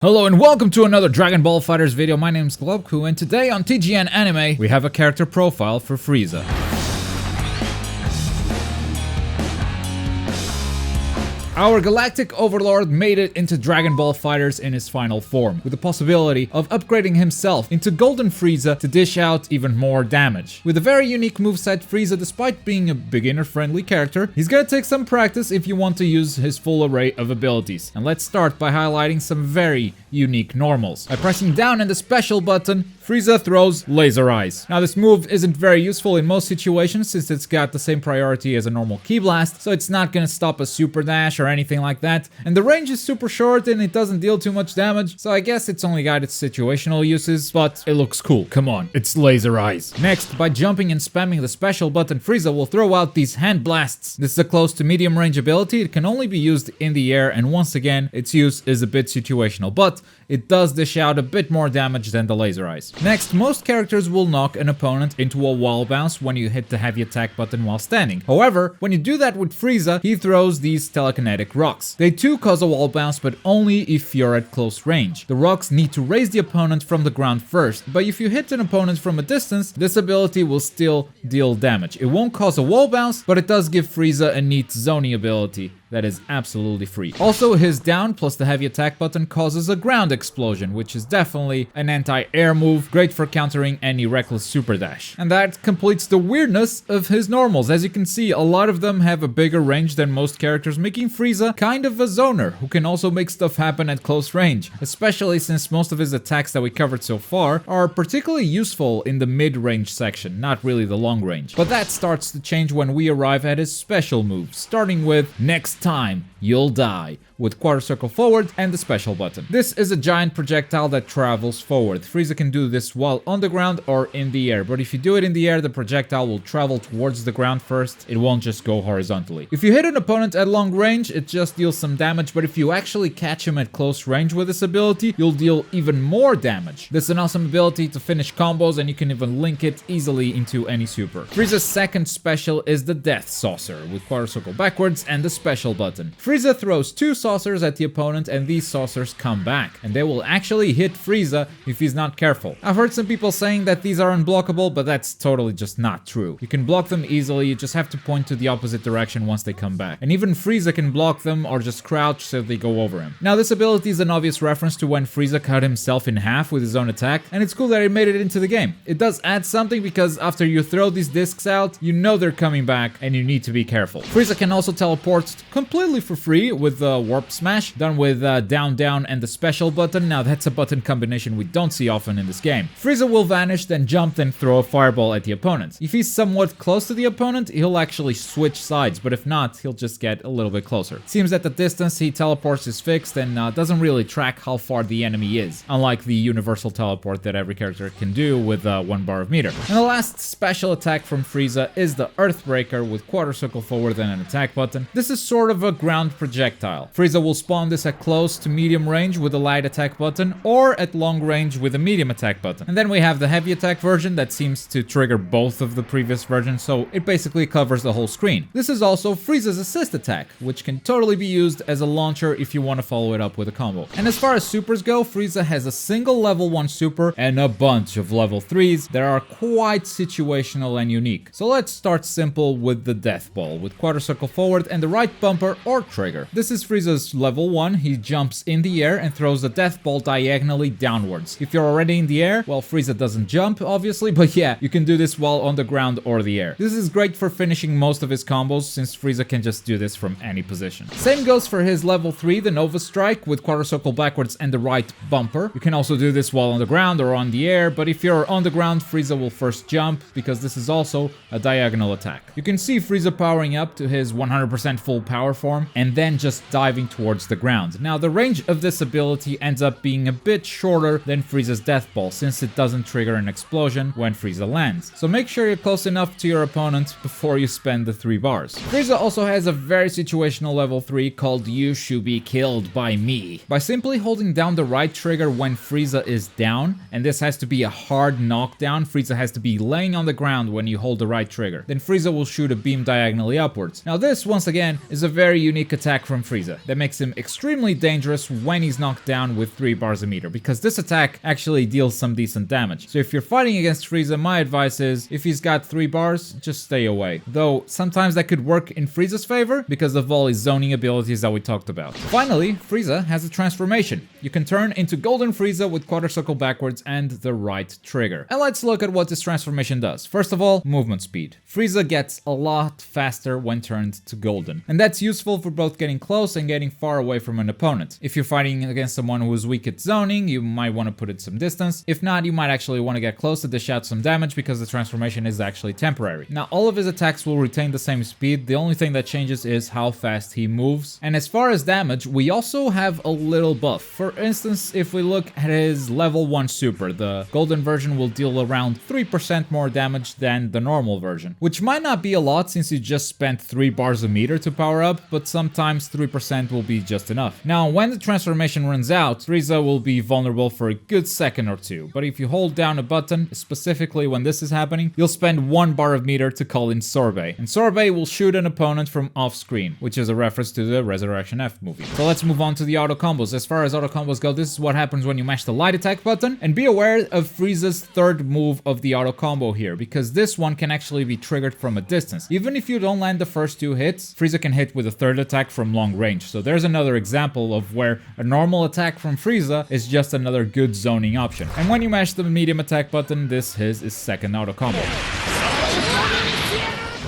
Hello and welcome to another Dragon Ball FighterZ video. My name is Globku and today on TGN Anime we have a character profile for Frieza. Our galactic overlord made it into Dragon Ball FighterZ in his final form, with the possibility of upgrading himself into Golden Frieza to dish out even more damage. With a very unique moveset, Frieza, despite being a beginner-friendly character, he's gonna take some practice if you want to use his full array of abilities. And let's start by highlighting some very unique normals. By pressing down on the special button, Frieza throws Laser Eyes. Now this move isn't very useful in most situations since it's got the same priority as a normal Ki Blast, so it's not gonna stop a Super Dash or anything like that. And the range is super short and it doesn't deal too much damage, so I guess it's only got its situational uses, but it looks cool. Come on, it's Laser Eyes. Next, by jumping and spamming the special button, Frieza will throw out these Hand Blasts. This is a close to medium range ability. It can only be used in the air, and once again, its use is a bit situational, but it does dish out a bit more damage than the Laser Eyes. Next, most characters will knock an opponent into a wall bounce when you hit the heavy attack button while standing. However, when you do that with Frieza, he throws these telekinetic rocks. They too cause a wall bounce, but only if you're at close range. The rocks need to raise the opponent from the ground first, but if you hit an opponent from a distance, this ability will still deal damage. It won't cause a wall bounce, but it does give Frieza a neat zoning ability that is absolutely free. Also, his down plus the heavy attack button causes a ground explosion, which is definitely an anti-air move, great for countering any reckless super dash. And that completes the weirdness of his normals. As you can see, a lot of them have a bigger range than most characters, making Frieza kind of a zoner who can also make stuff happen at close range, especially since most of his attacks that we covered so far are particularly useful in the mid-range section, not really the long range. But that starts to change when we arrive at his special moves, starting with Next Time You'll Die, with quarter circle forward and the special button. This is a giant projectile that travels forward. Frieza can do this while on the ground or in the air, but if you do it in the air, the projectile will travel towards the ground first. It won't just go horizontally. If you hit an opponent at long range, it just deals some damage, but if you actually catch him at close range with this ability, you'll deal even more damage. This is an awesome ability to finish combos, and you can even link it easily into any super. Frieza's second special is the Death Saucer, with quarter circle backwards and the special button. Frieza throws two saucers at the opponent, and these saucers come back, and they will actually hit Frieza if he's not careful. I've heard some people saying that these are unblockable, but that's totally just not true. You can block them easily, you just have to point to the opposite direction once they come back. And even Frieza can block them or just crouch so they go over him. Now this ability is an obvious reference to when Frieza cut himself in half with his own attack, and it's cool that it made it into the game. It does add something because after you throw these discs out, you know they're coming back and you need to be careful. Frieza can also teleport completely for free with the Warp Smash, done with down down and the special button. Now that's a button combination we don't see often in this game. Frieza will vanish, then jump, then throw a fireball at the opponent. If he's somewhat close to the opponent, he'll actually switch sides, but if not, he'll just get a little bit closer. It seems that the distance he teleports is fixed and doesn't really track how far the enemy is, unlike the universal teleport that every character can do with 1 bar of meter. And the last special attack from Frieza is the Earthbreaker with quarter circle forward and an attack button. This is sort of a ground projectile. Frieza will spawn this at close to medium range with a light attack button, or at long range with a medium attack button. And then we have the heavy attack version that seems to trigger both of the previous versions, so it basically covers the whole screen. This is also Frieza's assist attack, which can totally be used as a launcher if you want to follow it up with a combo. And as far as supers go, Frieza has a single level 1 super and a bunch of level 3s that are quite situational and unique. So let's start simple with the Death Ball, with quarter circle forward and the right bumper or trigger. This is Frieza's level 1. He jumps in the air and throws the Death Ball diagonally downwards. If you're already in the air, well, Frieza doesn't jump, obviously, but yeah, you can do this while on the ground or the air. This is great for finishing most of his combos, since Frieza can just do this from any position. Same goes for his level 3, the Nova Strike, with quarter circle backwards and the right bumper. You can also do this while on the ground or on the air, but if you're on the ground, Frieza will first jump, because this is also a diagonal attack. You can see Frieza powering up to his 100% full power form, and then just diving towards the ground. Now the range of this ability ends up being a bit shorter than Frieza's Death Ball, since it doesn't trigger an explosion when Frieza lands. So make sure you're close enough to your opponent before you spend the 3 bars. Frieza also has a very situational level 3 called You Should Be Killed by Me. By simply holding down the right trigger when Frieza is down, and this has to be a hard knockdown, Frieza has to be laying on the ground when you hold the right trigger, then Frieza will shoot a beam diagonally upwards. Now this, once again, is a very unique attack from Frieza. that makes him extremely dangerous when he's knocked down with 3 bars a meter, because this attack actually deals some decent damage. So if you're fighting against Frieza, my advice is, if he's got 3 bars, just stay away. Though sometimes that could work in Frieza's favor because of all his zoning abilities that we talked about. Finally, Frieza has a transformation. You can turn into Golden Frieza with quarter circle backwards and the right trigger. And let's look at what this transformation does. First of all, movement speed. Frieza gets a lot faster when turned to Golden, and that's useful for both getting close and getting far away from an opponent. If you're fighting against someone who is weak at zoning, you might want to put it some distance. If not, you might actually want to get close to dish out some damage because the transformation is actually temporary. Now, all of his attacks will retain the same speed. The only thing that changes is how fast he moves. And as far as damage, we also have a little buff. For instance, if we look at his level 1 super, the Golden version will deal around 3% more damage than the normal version, which might not be a lot since you just spent 3 bars a meter to power up, but sometimes 3% will be just enough. Now, when the transformation runs out, Frieza will be vulnerable for a good second or two, but if you hold down a button, specifically when this is happening, you'll spend 1 bar of meter to call in Sorbet, and Sorbet will shoot an opponent from off screen, which is a reference to the Resurrection F movie. So let's move on to the auto combos. As far as auto combos go, this is what happens when you mash the light attack button, and be aware of Frieza's third move of the auto combo here, because this one can actually be triggered from a distance. Even if you don't land the first 2 hits, Frieza can hit with a third attack from long range. So there's another example of where a normal attack from Frieza is just another good zoning option. And when you mash the medium attack button, this is his second auto combo.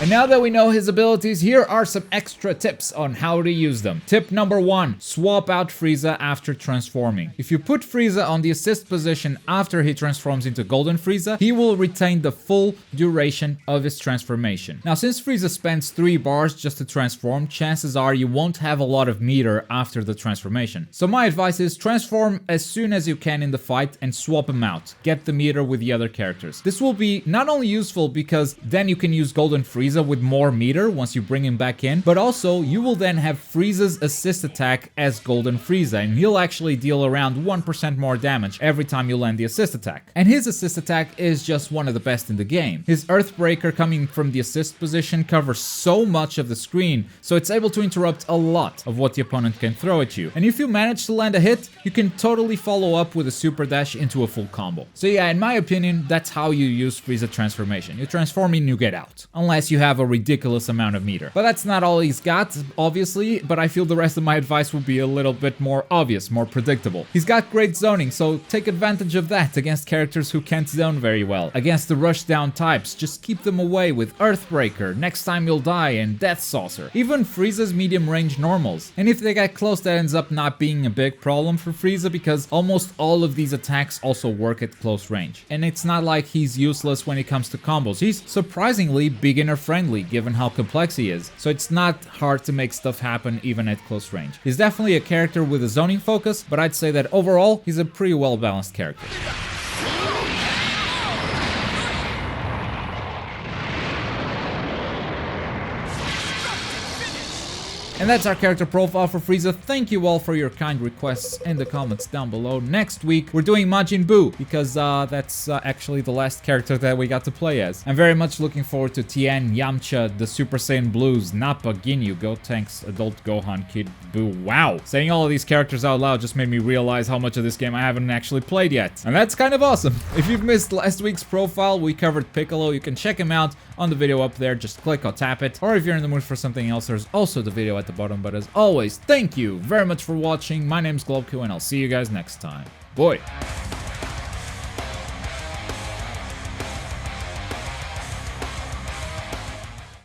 And now that we know his abilities, here are some extra tips on how to use them. Tip number 1, swap out Frieza after transforming. If you put Frieza on the assist position after he transforms into Golden Frieza, he will retain the full duration of his transformation. Now, since Frieza spends 3 bars just to transform, chances are you won't have a lot of meter after the transformation. So my advice is transform as soon as you can in the fight and swap him out. Get the meter with the other characters. This will be not only useful because then you can use Golden Frieza with more meter once you bring him back in, but also you will then have Frieza's assist attack as Golden Frieza, and he'll actually deal around 1% more damage every time you land the assist attack. And his assist attack is just one of the best in the game. His Earthbreaker coming from the assist position covers so much of the screen, so it's able to interrupt a lot of what the opponent can throw at you. And if you manage to land a hit, you can totally follow up with a super dash into a full combo. So yeah, in my opinion, that's how you use Frieza transformation. You transform and you get out. Unless you have a ridiculous amount of meter. But that's not all he's got, obviously, but I feel the rest of my advice will be a little bit more obvious, more predictable. He's got great zoning, so take advantage of that against characters who can't zone very well. Against the rushdown types, just keep them away with Earthbreaker, Next Time You'll Die, and Death Saucer. Even Frieza's medium range normals. And if they get close, that ends up not being a big problem for Frieza because almost all of these attacks also work at close range. And it's not like he's useless when it comes to combos. He's surprisingly beginner friendly given how complex he is, so it's not hard to make stuff happen even at close range. He's definitely a character with a zoning focus, but I'd say that overall he's a pretty well balanced character. And that's our character profile for Frieza. Thank you all for your kind requests in the comments down below. Next week, we're doing Majin Buu, because that's actually the last character that we got to play as. I'm very much looking forward to Tien, Yamcha, the Super Saiyan Blues, Nappa, Ginyu, Gotenks, Adult Gohan, Kid Buu. Wow! Saying all of these characters out loud just made me realize how much of this game I haven't actually played yet. And that's kind of awesome. If you've missed last week's profile, we covered Piccolo. You can check him out on the video up there. Just click or tap it. Or if you're in the mood for something else, there's also the video at the bottom. But as always, thank you very much for watching. My name's Globku, and I'll see you guys next time. Boy.